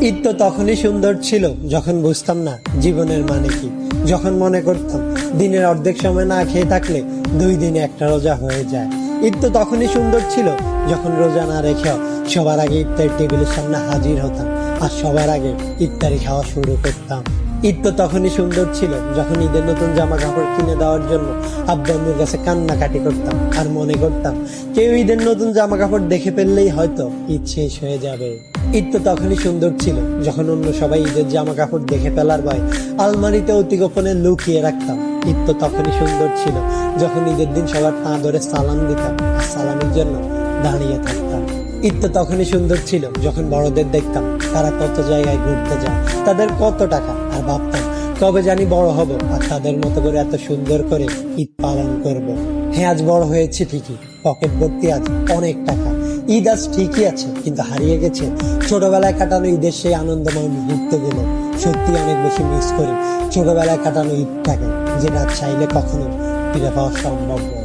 ঈদ তো তখনই সুন্দর ছিল যখন বুঝতাম না জীবনের মানে কি, যখন মনে করতাম দিনের অর্ধেক সময় না খেয়ে থাকলে 2 দিনে একটা রোজা হয়ে যায়। ঈদ তো তখনই সুন্দর ছিল যখন রোজা না রেখেও সবার আগে ইফতার টেবিলের সামনে হাজির হতাম আর সবার আগে ইফতারি খাওয়া শুরু করতাম। ঈদ তো তখনই সুন্দর ছিল যখন ঈদের নতুন জামা কাপড় কিনে দেওয়ার জন্য আব্বু আম্মুর কাছে কান্নাকাটি করতাম আর মনে করতাম কেউ ঈদের নতুন জামা কাপড় দেখে ফেললেই হয়তো ঈদ শেষ হয়ে যাবে। ঈদ তো তখনই সুন্দর ছিল যখন অন্য সবাই ঈদের জামা কাপড় দেখে ফেলার ভয় আলমারিতে অতি গোপনে লুকিয়ে রাখতাম। ঈদ তো তখনই সুন্দর ছিল যখন ঈদের দিন সবার পা ধরে সালাম দিতাম আর সালামের জন্য দাঁড়িয়ে থাকতাম। ঈদ তো তখনই সুন্দর ছিল যখন বড়দের দেখতাম তারা কত জায়গায় ঘুরতে যায়, তাদের কত টাকা, আর ভাবতাম কবে জানি বড় হব আর তাদের মতো করে এত সুন্দর করে ঈদ পালন করব। হ্যাঁ, আজ বড় হয়েছে ঠিকই, পকেট ভর্তি আজ অনেক টাকা। ঈদ আজ ঠিকই আছে, কিন্তু হারিয়ে গেছে ছোটবেলায় কাটানো ঈদের সেই আনন্দময় মুহূর্তগুলো। সত্যি অনেক বেশি মিস করি ছোটবেলায় কাটানো ঈদটাকে, যেটা চাইলে কখনো ফিরে পাওয়া সম্ভব নয়।